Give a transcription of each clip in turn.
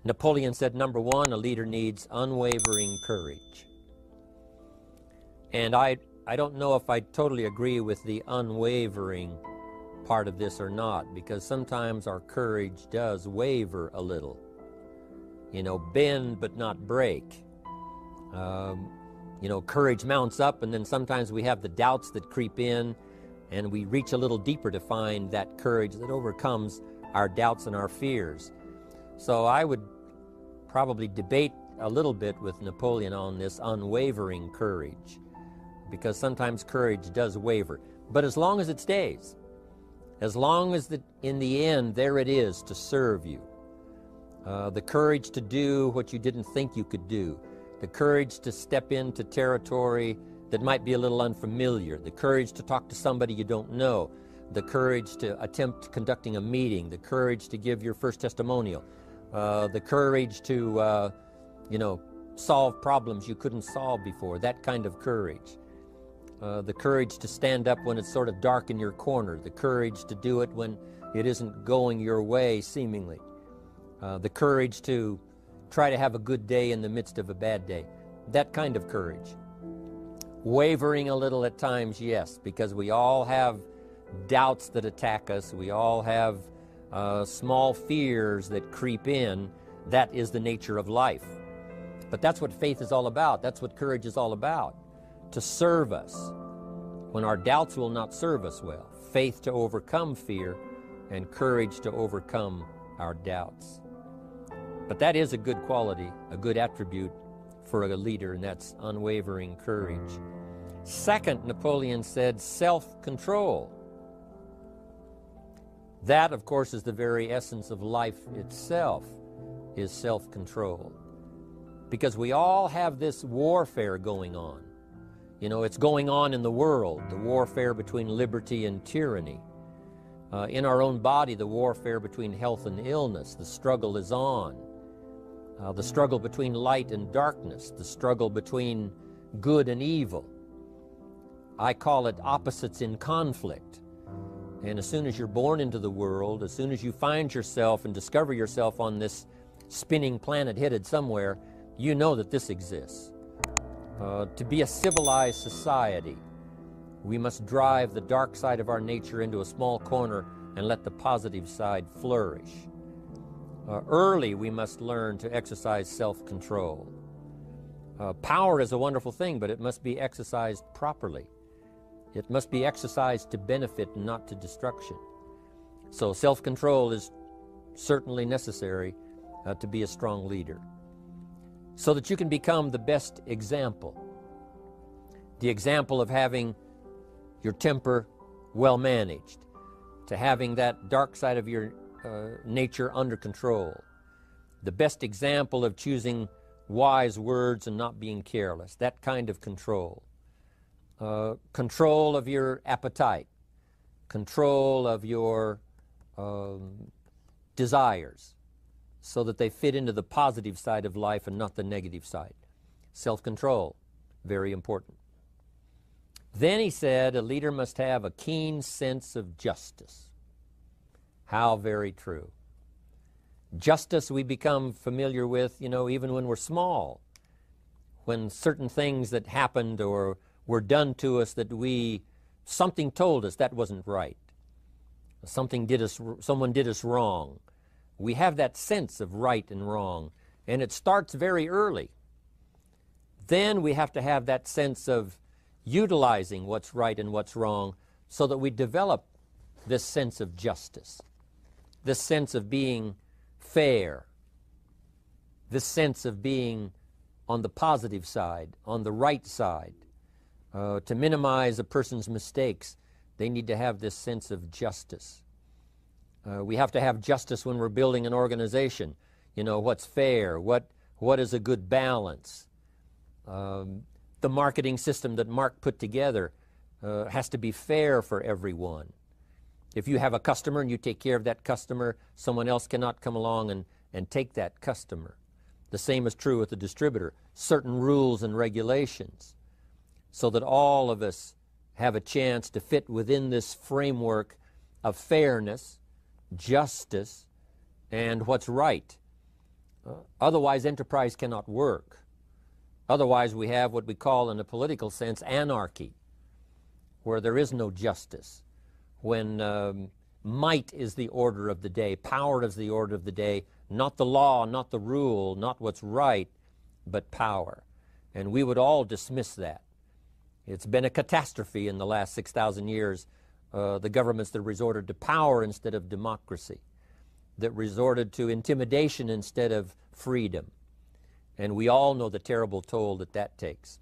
Napoleon said, number one, a leader needs unwavering courage. And I don't know if I totally agree with the unwavering part of this or not, because sometimes our courage does waver a little. You know, bend but not break. You know, courage mounts up, and then sometimes we have the doubts that creep in, and we reach a little deeper to find that courage that overcomes our doubts and our fears. So I would probably debate a little bit with Napoleon on this unwavering courage, because sometimes courage does waver. But as long as it stays, as long as in the end there it is to serve you, the courage to do what you didn't think you could do, the courage to step into territory that might be a little unfamiliar, the courage to talk to somebody you don't know, the courage to attempt conducting a meeting, the courage to give your first testimonial, the courage to, you know, solve problems you couldn't solve before, that kind of courage. The courage to stand up when it's sort of dark in your corner, the courage to do it when it isn't going your way, seemingly. The courage to try to have a good day in the midst of a bad day. That kind of courage. Wavering a little at times, yes, because we all have doubts that attack us. We all have small fears that creep in. That is the nature of life. But that's what faith is all about. That's what courage is all about. To serve us when our doubts will not serve us well. Faith to overcome fear, and courage to overcome our doubts. But that is a good quality, a good attribute for a leader, and that's unwavering courage. Second, Napoleon said self-control. That, of course, is the very essence of life itself, is self-control. Because we all have this warfare going on. You know, it's going on in the world, the warfare between liberty and tyranny. In our own body, the warfare between health and illness. The struggle is on. The struggle between light and darkness. The struggle between good and evil. I call it opposites in conflict. And as soon as you're born into the world, as soon as you find yourself and discover yourself on this spinning planet headed somewhere, you know that this exists. To be a civilized society, we must drive the dark side of our nature into a small corner and let the positive side flourish. Early, we must learn to exercise self-control. Power is a wonderful thing, but it must be exercised properly. It must be exercised to benefit and not to destruction. So self-control is certainly necessary to be a strong leader, so that you can become the best example. The example of having your temper well managed, to having that dark side of your nature under control. The best example of choosing wise words and not being careless, that kind of control. Control of your appetite, control of your desires, so that they fit into the positive side of life and not the negative side. Self-control, very important. Then he said a leader must have a keen sense of justice. How very true. Justice we become familiar with, you know, even when we're small. When certain things that happened or were done to us that something told us that wasn't right. Someone did us wrong. We have that sense of right and wrong, and it starts very early. Then we have to have that sense of utilizing what's right and what's wrong so that we develop this sense of justice, this sense of being fair, this sense of being on the positive side, on the right side. To minimize a person's mistakes, they need to have this sense of justice. We have to have justice when we're building an organization. You know, what's fair, what is a good balance. The marketing system that Mark put together has to be fair for everyone. If you have a customer and you take care of that customer, someone else cannot come along and take that customer. The same is true with the distributor. Certain rules and regulations, so that all of us have a chance to fit within this framework of fairness, justice, and what's right. Otherwise, enterprise cannot work. Otherwise, we have what we call, in a political sense, anarchy, where there is no justice, when might is the order of the day, power is the order of the day, not the law, not the rule, not what's right, but power. And we would all dismiss that. It's been a catastrophe in the last 6,000 years, the governments that resorted to power instead of democracy, that resorted to intimidation instead of freedom. And we all know the terrible toll that that takes.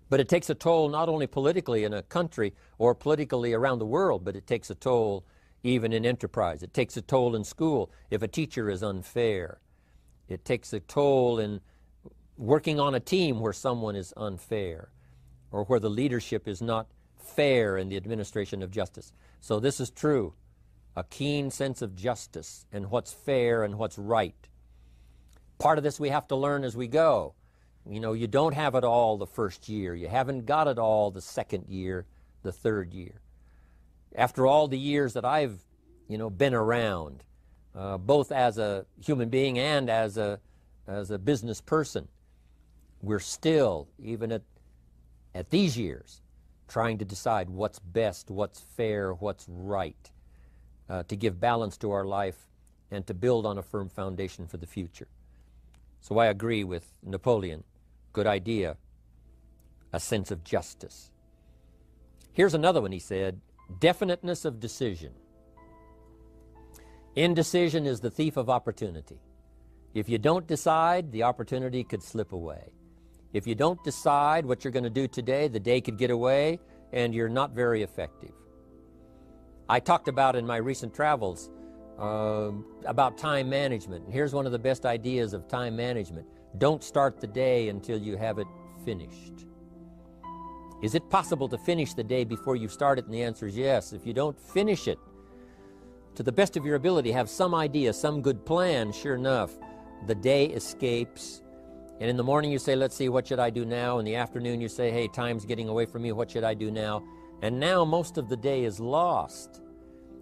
But it takes a toll not only politically in a country or politically around the world, but it takes a toll even in enterprise. It takes a toll in school if a teacher is unfair. It takes a toll in working on a team where someone is unfair, or where the leadership is not fair in the administration of justice. So this is true, a keen sense of justice and what's fair and what's right. Part of this we have to learn as we go. You know, you don't have it all the first year. You haven't got it all the second year, the third year. After all the years that I've, been around, both as a human being and as a business person, we're still, even at these years, trying to decide what's best, what's fair, what's right, to give balance to our life and to build on a firm foundation for the future. So I agree with Napoleon. Good idea. A sense of justice. Here's another one, he said, definiteness of decision. Indecision is the thief of opportunity. If you don't decide, the opportunity could slip away. If you don't decide what you're going to do today, the day could get away and you're not very effective. I talked about in my recent travels about time management. And here's one of the best ideas of time management. Don't start the day until you have it finished. Is it possible to finish the day before you start it? And the answer is yes. If you don't finish it to the best of your ability, have some idea, some good plan, sure enough, the day escapes. And in the morning you say, let's see, what should I do now? In the afternoon you say, hey, time's getting away from me, what should I do now? And now most of the day is lost.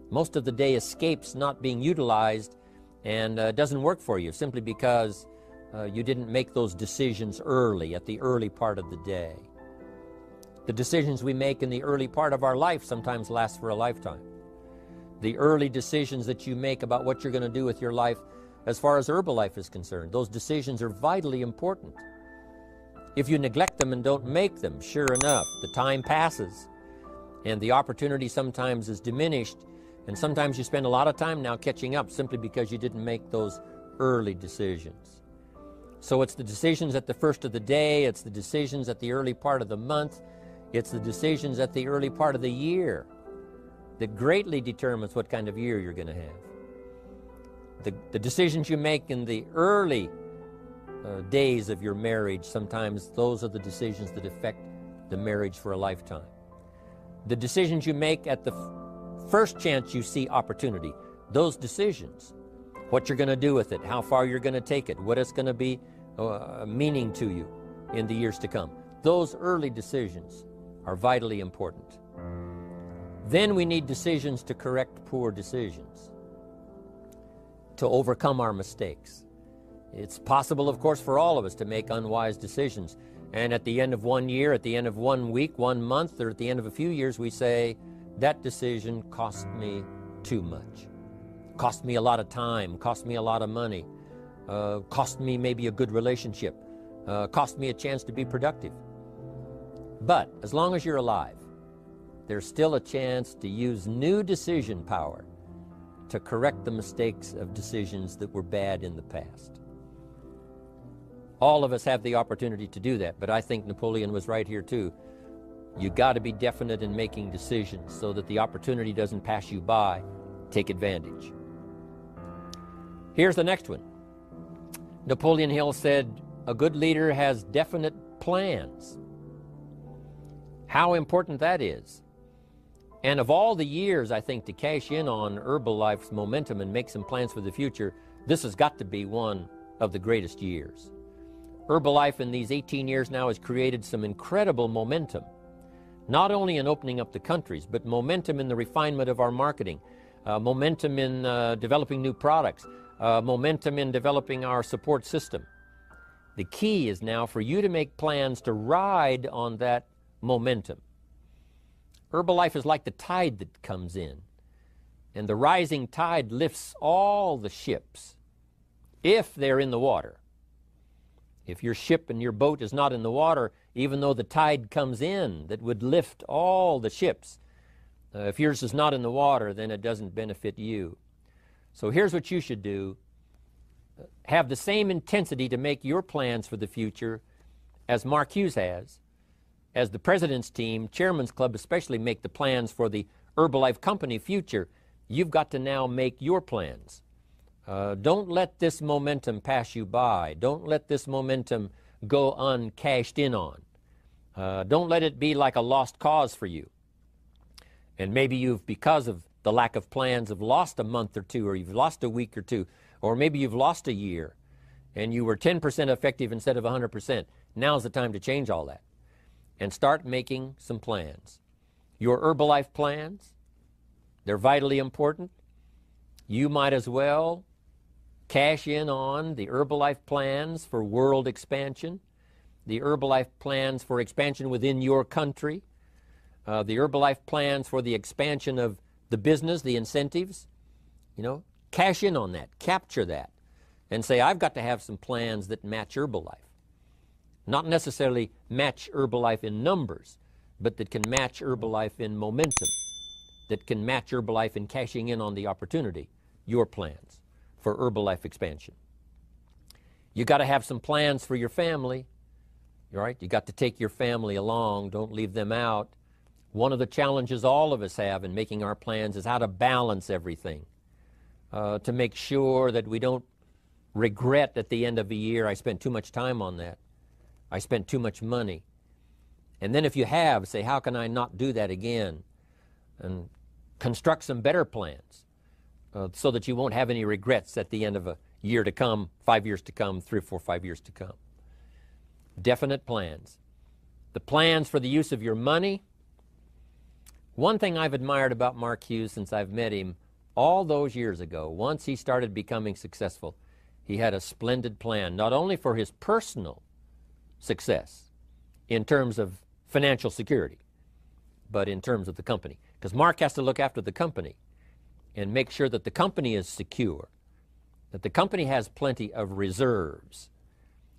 Most of the day escapes not being utilized and doesn't work for you simply because you didn't make those decisions early, at the early part of the day. The decisions we make in the early part of our life sometimes last for a lifetime. The early decisions that you make about what you're going to do with your life as far as Herbalife is concerned, those decisions are vitally important. If you neglect them and don't make them, sure enough, the time passes and the opportunity sometimes is diminished, and sometimes you spend a lot of time now catching up simply because you didn't make those early decisions. So it's the decisions at the first of the day, it's the decisions at the early part of the month, it's the decisions at the early part of the year that greatly determines what kind of year you're going to have. The decisions you make in the early days of your marriage, sometimes those are the decisions that affect the marriage for a lifetime. The decisions you make at the first chance you see opportunity, those decisions, what you're going to do with it, how far you're going to take it, what it's going to be meaning to you in the years to come. Those early decisions are vitally important. Then we need decisions to correct poor decisions, to overcome our mistakes. It's possible, of course, for all of us to make unwise decisions. And at the end of 1 year, at the end of 1 week, 1 month, or at the end of a few years, we say, that decision cost me too much. Cost me a lot of time, cost me a lot of money, cost me maybe a good relationship, cost me a chance to be productive. But as long as you're alive, there's still a chance to use new decision power to correct the mistakes of decisions that were bad in the past. All of us have the opportunity to do that, but I think Napoleon was right here too. You got to be definite in making decisions so that the opportunity doesn't pass you by. Take advantage. Here's the next one. Napoleon Hill said, a good leader has definite plans. How important that is. And of all the years, I think, to cash in on Herbalife's momentum and make some plans for the future, this has got to be one of the greatest years. Herbalife in these 18 years now has created some incredible momentum, not only in opening up the countries, but momentum in the refinement of our marketing, momentum in developing new products, momentum in developing our support system. The key is now for you to make plans to ride on that momentum. Herbalife is like the tide that comes in, and the rising tide lifts all the ships if they're in the water. If your ship and your boat is not in the water, even though the tide comes in that would lift all the ships, if yours is not in the water, then it doesn't benefit you. So here's what you should do. Have the same intensity to make your plans for the future as Mark Hughes has, as the President's team, Chairman's Club especially, make the plans for the Herbalife Company future. You've got to now make your plans. Don't let this momentum pass you by. Don't let this momentum go uncashed in on. Don't let it be like a lost cause for you. And maybe you've, because of the lack of plans, have lost a month or two, or you've lost a week or two, or maybe you've lost a year, and you were 10% effective instead of 100%. Now's the time to change all that and start making some plans. Your Herbalife plans, they're vitally important. You might as well cash in on the Herbalife plans for world expansion, the Herbalife plans for expansion within your country, the Herbalife plans for the expansion of the business, the incentives. You know, cash in on that, capture that, and say, I've got to have some plans that match Herbalife. Not necessarily match Herbalife in numbers, but that can match Herbalife in momentum, that can match Herbalife in cashing in on the opportunity, your plans for Herbalife expansion. You got to have some plans for your family, all right? You got to take your family along, don't leave them out. One of the challenges all of us have in making our plans is how to balance everything, to make sure that we don't regret at the end of a year, I spent too much time on that. I spent too much money. And then if you have, say, how can I not do that again? And construct some better plans so that you won't have any regrets at the end of a year to come, 5 years to come, 3 or 4, 5 years to come. Definite plans. The plans for the use of your money. One thing I've admired about Mark Hughes since I've met him all those years ago, once he started becoming successful, he had a splendid plan, not only for his personal success in terms of financial security, but in terms of the company. Because Mark has to look after the company and make sure that the company is secure, that the company has plenty of reserves,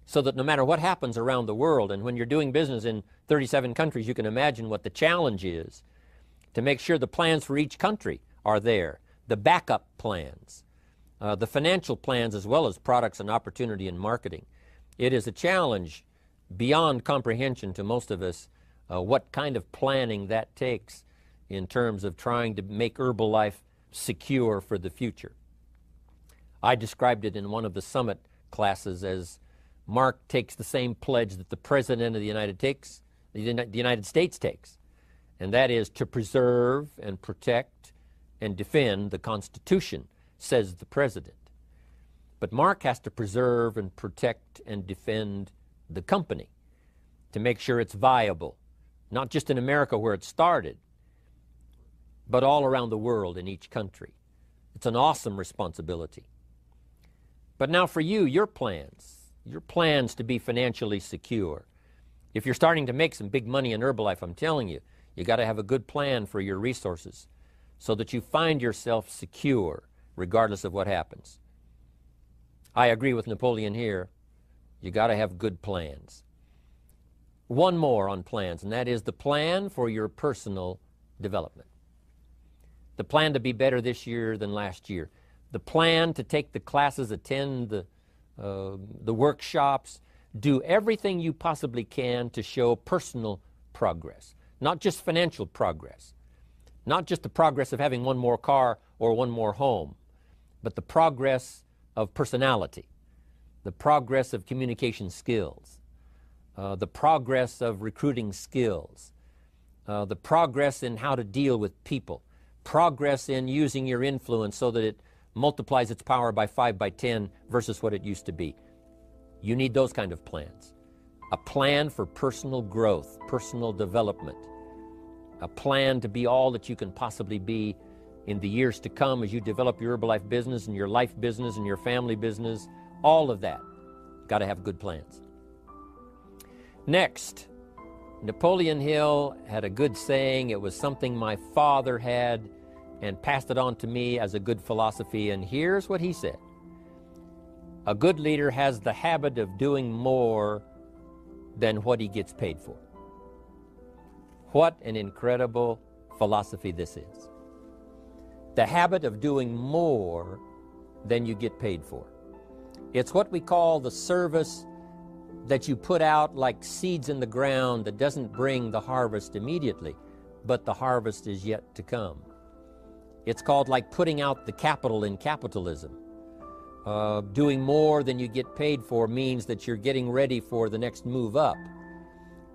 so that no matter what happens around the world, and when you're doing business in 37 countries, you can imagine what the challenge is to make sure the plans for each country are there, the backup plans, the financial plans, as well as products and opportunity and marketing. It is a challenge beyond comprehension to most of us what kind of planning that takes in terms of trying to make Herbalife secure for the future. I described it in one of the summit classes as Mark takes the same pledge that the President of the United States takes, and that is to preserve and protect and defend the Constitution, says the President. But Mark has to preserve and protect and defend the company to make sure it's viable, not just in America where it started, but all around the world in each country. It's an awesome responsibility. But now for you, your plans to be financially secure. If you're starting to make some big money in Herbalife, I'm telling you, you got to have a good plan for your resources so that you find yourself secure regardless of what happens. I agree with Napoleon here. You got to have good plans. One more on plans, and that is the plan for your personal development. The plan to be better this year than last year. The plan to take the classes, attend the workshops, do everything you possibly can to show personal progress, not just financial progress, not just the progress of having one more car or one more home, but the progress of personality, the progress of communication skills, the progress of recruiting skills, the progress in how to deal with people, progress in using your influence so that it multiplies its power by 5 by 10 versus what it used to be. You need those kind of plans. A plan for personal growth, personal development, a plan to be all that you can possibly be in the years to come as you develop your Herbalife business and your life business and your family business, all of that. Got to have good plans. Next, Napoleon Hill had a good saying. It was something my father had and passed it on to me as a good philosophy, and here's what he said. A good leader has the habit of doing more than what he gets paid for. What an incredible philosophy this is. The habit of doing more than you get paid for. It's what we call the service that you put out like seeds in the ground that doesn't bring the harvest immediately, but the harvest is yet to come. It's called like putting out the capital in capitalism. Doing more than you get paid for means that you're getting ready for the next move up.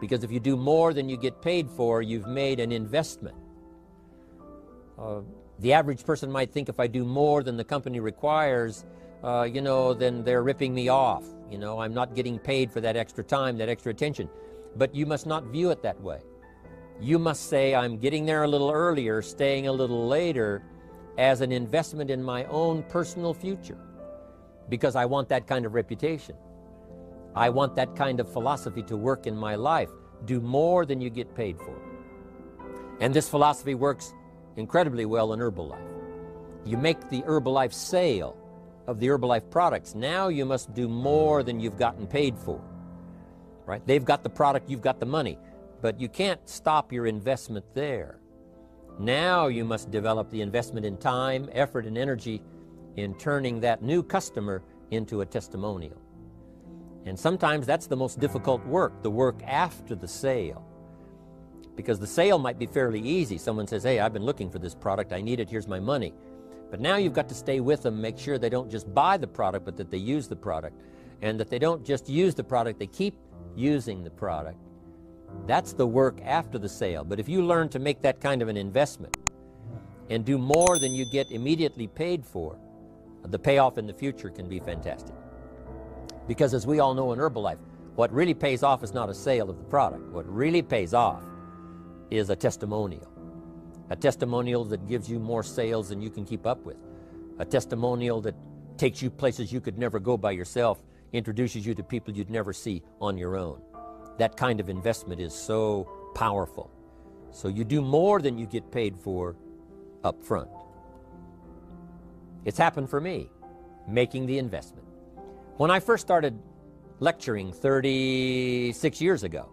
Because if you do more than you get paid for, you've made an investment. The average person might think if I do more than the company requires, then they're ripping me off. I'm not getting paid for that extra time, that extra attention. But you must not view it that way. You must say, I'm getting there a little earlier, staying a little later, as an investment in my own personal future. Because I want that kind of reputation. I want that kind of philosophy to work in my life. Do more than you get paid for. And this philosophy works incredibly well in Herbalife. You make the Herbalife sale of the Herbalife products. Now you must do more than you've gotten paid for. Right? They've got the product, you've got the money. But you can't stop your investment there. Now you must develop the investment in time, effort, and energy in turning that new customer into a testimonial. And sometimes that's the most difficult work, the work after the sale. Because the sale might be fairly easy. Someone says, hey, I've been looking for this product, I need it, here's my money. But now you've got to stay with them, make sure they don't just buy the product, but that they use the product. And that they don't just use the product, they keep using the product. That's the work after the sale. But if you learn to make that kind of an investment and do more than you get immediately paid for, the payoff in the future can be fantastic. Because as we all know in Herbalife, what really pays off is not a sale of the product. What really pays off is a testimonial. A testimonial that gives you more sales than you can keep up with. A testimonial that takes you places you could never go by yourself, introduces you to people you'd never see on your own. That kind of investment is so powerful. So you do more than you get paid for up front. It's happened for me, making the investment. When I first started lecturing 36 years ago,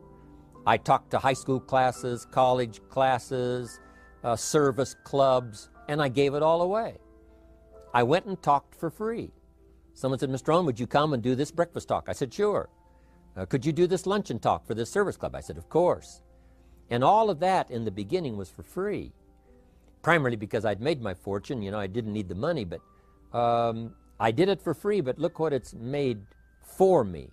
I talked to high school classes, college classes, service clubs, and I gave it all away. I went and talked for free. Someone said, Mr. Rohn, would you come and do this breakfast talk? I said, sure. Could you do this luncheon talk for this service club? I said, of course. And all of that in the beginning was for free. Primarily because I'd made my fortune, I didn't need the money, but I did it for free, but look what it's made for me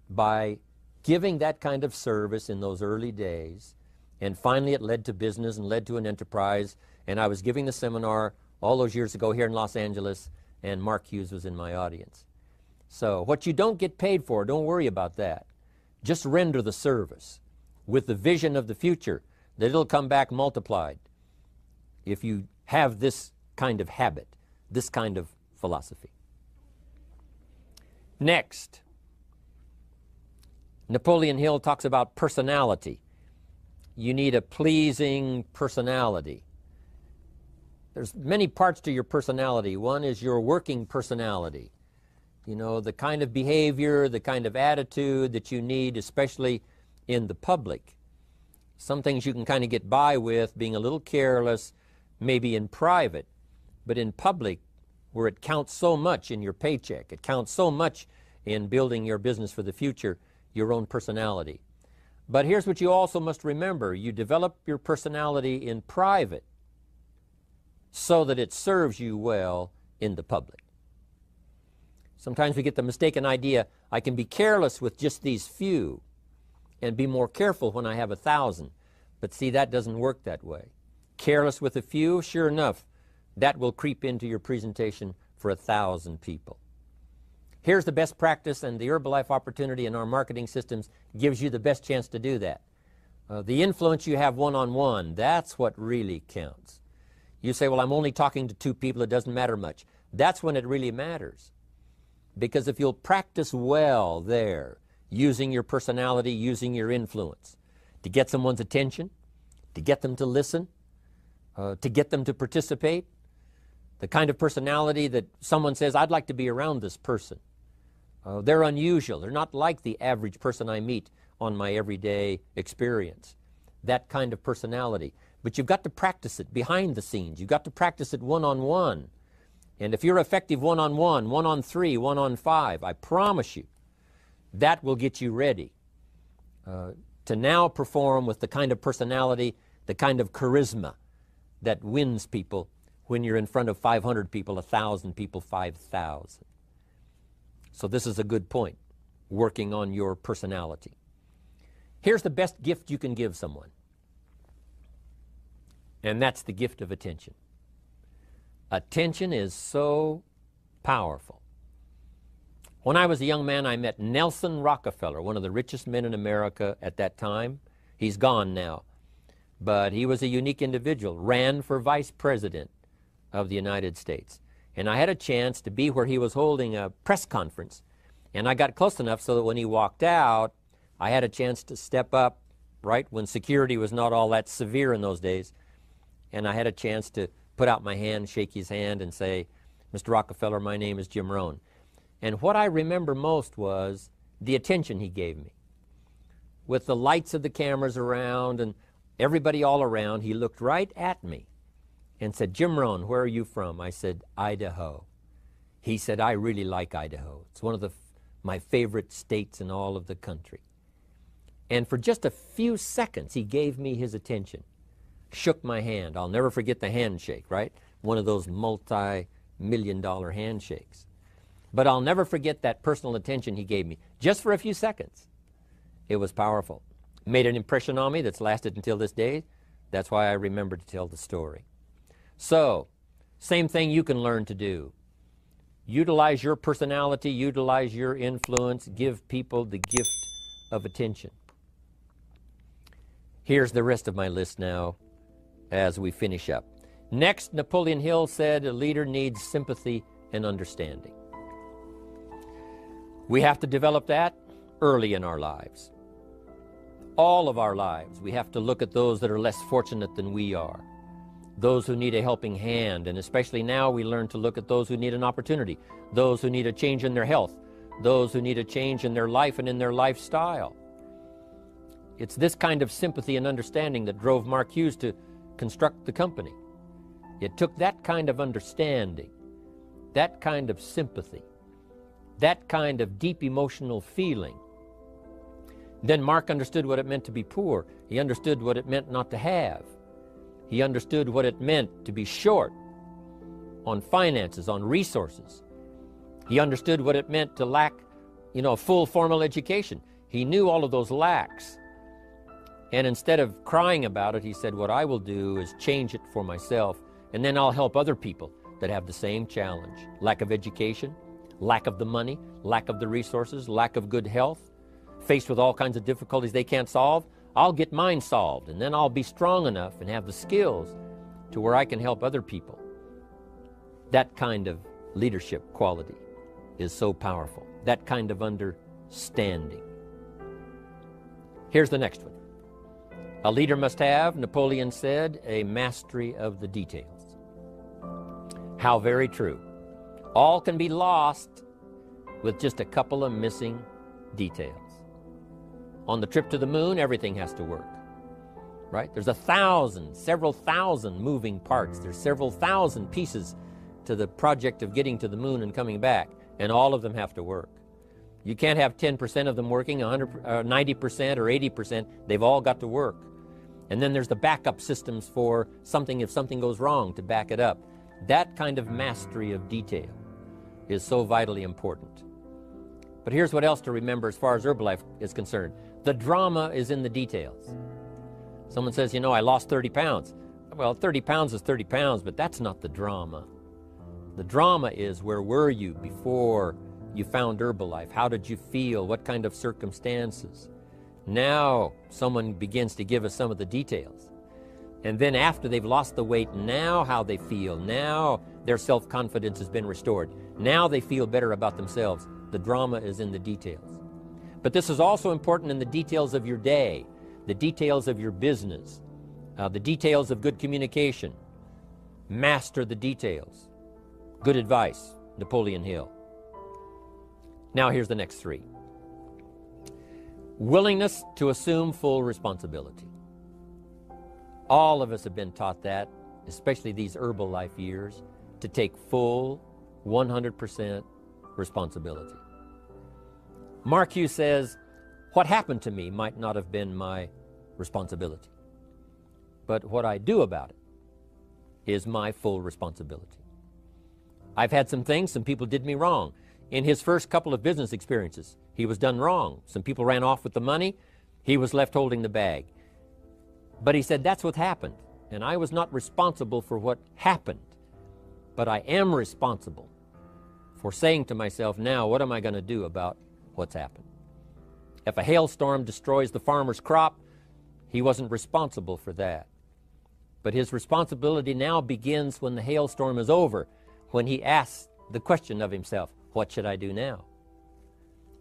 by giving that kind of service in those early days. And finally it led to business and led to an enterprise. And I was giving the seminar all those years ago here in Los Angeles, and Mark Hughes was in my audience. So what you don't get paid for, don't worry about that. Just render the service with the vision of the future that it'll come back multiplied if you have this kind of habit, this kind of philosophy. Next, Napoleon Hill talks about personality. You need a pleasing personality. There's many parts to your personality. One is your working personality. The kind of behavior, the kind of attitude that you need, especially in the public. Some things you can kind of get by with, being a little careless, maybe in private, but in public, where it counts so much in your paycheck, it counts so much in building your business for the future, your own personality. But here's what you also must remember. You develop your personality in private so that it serves you well in the public. Sometimes we get the mistaken idea, I can be careless with just these few and be more careful when I have 1,000. But see, that doesn't work that way. Careless with a few, sure enough, that will creep into your presentation for 1,000 people. Here's the best practice, and the Herbalife opportunity in our marketing systems gives you the best chance to do that. The influence you have one-on-one, that's what really counts. You say, well, I'm only talking to 2 people, it doesn't matter much. That's when it really matters. Because if you'll practice well there, using your personality, using your influence, to get someone's attention, to get them to listen, to get them to participate, the kind of personality that someone says, I'd like to be around this person. They're unusual. They're not like the average person I meet on my everyday experience. That kind of personality. But you've got to practice it behind the scenes. You've got to practice it one-on-one. And if you're effective one-on-one, 1-on-3, 1-on-5, I promise you, that will get you ready to now perform with the kind of personality, the kind of charisma that wins people when you're in front of 500 people, 1,000 people, 5,000. So this is a good point, working on your personality. Here's the best gift you can give someone, and that's the gift of attention. Attention is so powerful. When I was a young man, I met Nelson Rockefeller, one of the richest men in America at that time. He's gone now, but he was a unique individual, ran for vice president of the United States. And I had a chance to be where he was holding a press conference. And I got close enough so that when he walked out, I had a chance to step up, right, when security was not all that severe in those days. And I had a chance to put out my hand, shake his hand, and say, Mr. Rockefeller, my name is Jim Rohn. And what I remember most was the attention he gave me. With the lights of the cameras around and everybody all around, he looked right at me and said, Jim Rohn, where are you from? I said, Idaho. He said, I really like Idaho. It's one of my favorite states in all of the country. And for just a few seconds, he gave me his attention, shook my hand. I'll never forget the handshake, right? One of those multi-million-dollar handshakes. But I'll never forget that personal attention he gave me, just for a few seconds. It was powerful. Made an impression on me that's lasted until this day. That's why I remember to tell the story. So, same thing you can learn to do. Utilize your personality, utilize your influence, give people the gift of attention. Here's the rest of my list now as we finish up. Next, Napoleon Hill said a leader needs sympathy and understanding. We have to develop that early in our lives. All of our lives, we have to look at those that are less fortunate than we are. Those who need a helping hand, and especially now we learn to look at those who need an opportunity, those who need a change in their health, those who need a change in their life and in their lifestyle. It's this kind of sympathy and understanding that drove Mark Hughes to construct the company. It took that kind of understanding, that kind of sympathy, that kind of deep emotional feeling. Then Mark understood what it meant to be poor. He understood what it meant not to have. He understood what it meant to be short on finances, on resources. He understood what it meant to lack, a full formal education. He knew all of those lacks. And instead of crying about it, he said, what I will do is change it for myself, and then I'll help other people that have the same challenge. Lack of education, lack of the money, lack of the resources, lack of good health, faced with all kinds of difficulties they can't solve. I'll get mine solved, and then I'll be strong enough and have the skills to where I can help other people. That kind of leadership quality is so powerful. That kind of understanding. Here's the next one. A leader must have, Napoleon said, a mastery of the details. How very true. All can be lost with just a couple of missing details. On the trip to the moon, everything has to work, right? There's several thousand moving parts. There's several thousand pieces to the project of getting to the moon and coming back, and all of them have to work. You can't have 10% of them working, 90% or 80%. They've all got to work. And then there's the backup systems for something if something goes wrong to back it up. That kind of mastery of detail is so vitally important. But here's what else to remember as far as Herbalife is concerned. The drama is in the details. Someone says, I lost 30 pounds. Well, 30 pounds is 30 pounds, but that's not the drama. The drama is, where were you before you found Herbalife? How did you feel? What kind of circumstances? Now someone begins to give us some of the details. And then after they've lost the weight, now how they feel, now their self-confidence has been restored. Now they feel better about themselves. The drama is in the details. But this is also important in the details of your day, the details of your business, the details of good communication. Master the details. Good advice, Napoleon Hill. Now here's the next three. Willingness to assume full responsibility. All of us have been taught that, especially these Herbalife years, to take full 100% responsibility. Mark Hughes says, what happened to me might not have been my responsibility, but what I do about it is my full responsibility. I've had some things, some people did me wrong. In his first couple of business experiences, he was done wrong. Some people ran off with the money. He was left holding the bag. But he said, that's what happened. And I was not responsible for what happened. But I am responsible for saying to myself, now, what am I going to do about what's happened? If a hailstorm destroys the farmer's crop, he wasn't responsible for that. But his responsibility now begins when the hailstorm is over, when he asks the question of himself, what should I do now?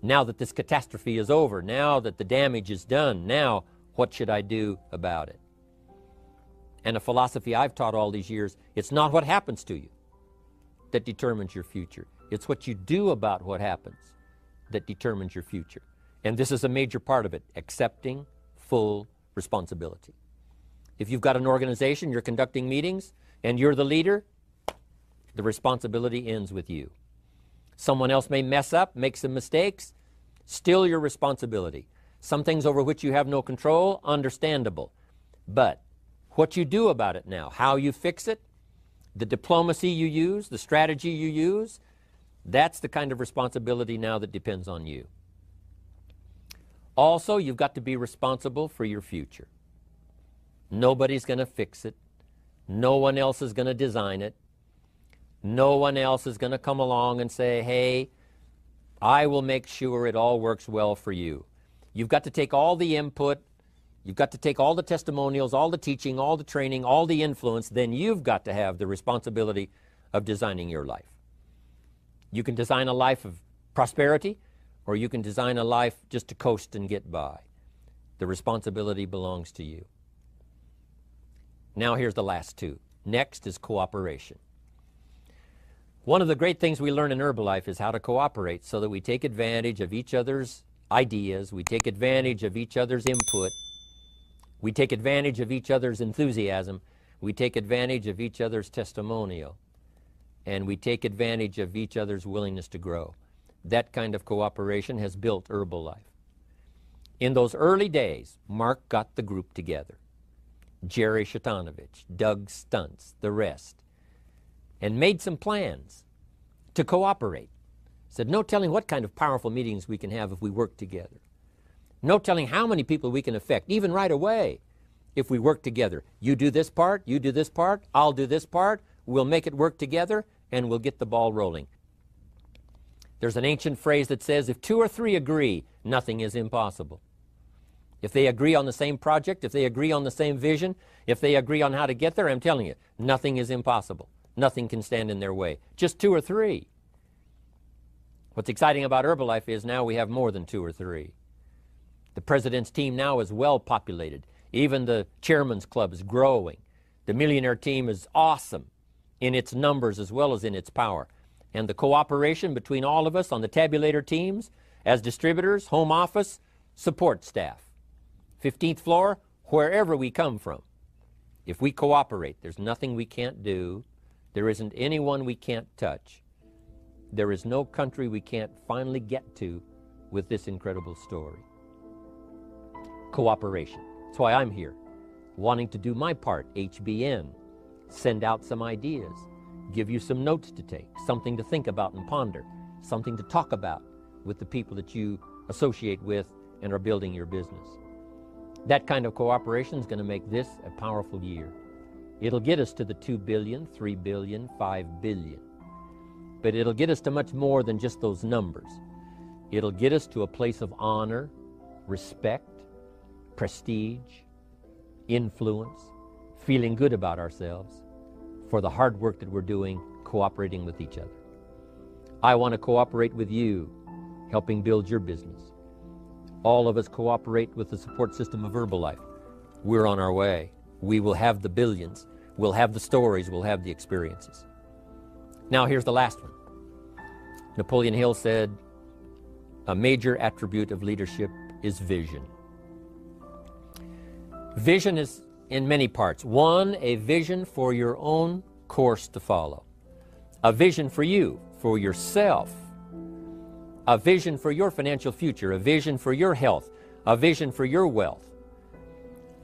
Now that this catastrophe is over, now that the damage is done, now what should I do about it? And a philosophy I've taught all these years, it's not what happens to you that determines your future. It's what you do about what happens that determines your future. And this is a major part of it, accepting full responsibility. If you've got an organization, you're conducting meetings, and you're the leader, the responsibility ends with you. Someone else may mess up, make some mistakes, still your responsibility. Some things over which you have no control, understandable. But what you do about it now, how you fix it, the diplomacy you use, the strategy you use, that's the kind of responsibility now that depends on you. Also, you've got to be responsible for your future. Nobody's going to fix it. No one else is going to design it. No one else is going to come along and say, hey, I will make sure it all works well for you. You've got to take all the input, you've got to take all the testimonials, all the teaching, all the training, all the influence, then you've got to have the responsibility of designing your life. You can design a life of prosperity, or you can design a life just to coast and get by. The responsibility belongs to you. Now here's the last two. Next is cooperation. One of the great things we learn in Herbalife is how to cooperate so that we take advantage of each other's ideas, we take advantage of each other's input, we take advantage of each other's enthusiasm, we take advantage of each other's testimonial, and we take advantage of each other's willingness to grow. That kind of cooperation has built Herbalife. In those early days, Mark got the group together. Jerry Shatanovich, Doug Stuntz, the rest, and made some plans to cooperate. Said, no telling what kind of powerful meetings we can have if we work together. No telling how many people we can affect, even right away, if we work together. You do this part, you do this part, I'll do this part, we'll make it work together, and we'll get the ball rolling. There's an ancient phrase that says, if two or three agree, nothing is impossible. If they agree on the same project, if they agree on the same vision, if they agree on how to get there, I'm telling you, nothing is impossible. Nothing can stand in their way. Just two or three. What's exciting about Herbalife is now we have more than two or three. The president's team now is well populated. Even the chairman's club is growing. The millionaire team is awesome in its numbers as well as in its power. And the cooperation between all of us on the tabulator teams, as distributors, home office, support staff, 15th floor, wherever we come from. If we cooperate, there's nothing we can't do. There isn't anyone we can't touch. There is no country we can't finally get to with this incredible story. Cooperation. That's why I'm here, wanting to do my part, HBN, send out some ideas, give you some notes to take, something to think about and ponder, something to talk about with the people that you associate with and are building your business. That kind of cooperation is going to make this a powerful year. It'll get us to the 2 billion, 3 billion, 5 billion. But it'll get us to much more than just those numbers. It'll get us to a place of honor, respect, prestige, influence, feeling good about ourselves for the hard work that we're doing, cooperating with each other. I want to cooperate with you, helping build your business. All of us cooperate with the support system of Herbalife. We're on our way. We will have the billions. We'll have the stories. We'll have the experiences. Now here's the last one. Napoleon Hill said, a major attribute of leadership is vision. Vision is in many parts. One, a vision for your own course to follow. A vision for you, for yourself. A vision for your financial future. A vision for your health. A vision for your wealth.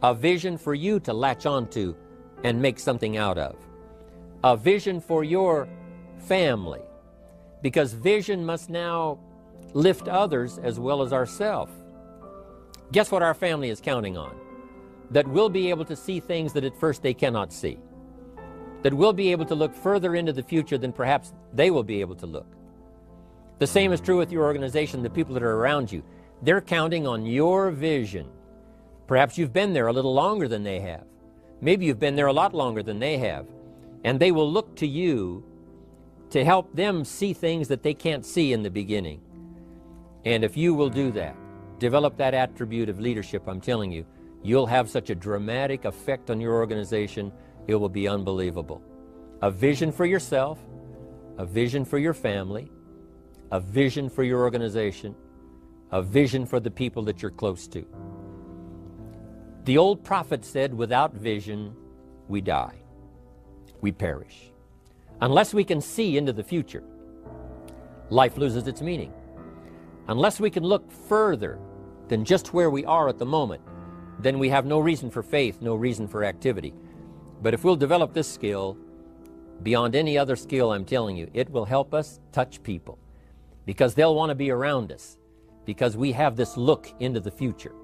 A vision for you to latch onto and make something out of. A vision for your family. Because vision must now lift others as well as ourselves. Guess what our family is counting on? That we'll be able to see things that at first they cannot see. That we'll be able to look further into the future than perhaps they will be able to look. The same is true with your organization, the people that are around you. They're counting on your vision. Perhaps you've been there a little longer than they have. Maybe you've been there a lot longer than they have. And they will look to you to help them see things that they can't see in the beginning. And if you will do that, develop that attribute of leadership, I'm telling you, you'll have such a dramatic effect on your organization, it will be unbelievable. A vision for yourself, a vision for your family, a vision for your organization, a vision for the people that you're close to. The old prophet said, without vision, we die. We perish. Unless we can see into the future, life loses its meaning. Unless we can look further than just where we are at the moment, then we have no reason for faith, no reason for activity. But if we'll develop this skill, beyond any other skill, I'm telling you, it will help us touch people because they'll want to be around us because we have this look into the future.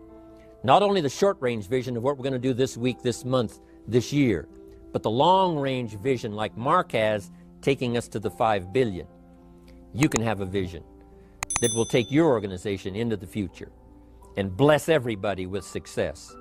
Not only the short-range vision of what we're going to do this week, this month, this year, but the long-range vision like Mark has, taking us to the 5 billion. You can have a vision that will take your organization into the future and bless everybody with success.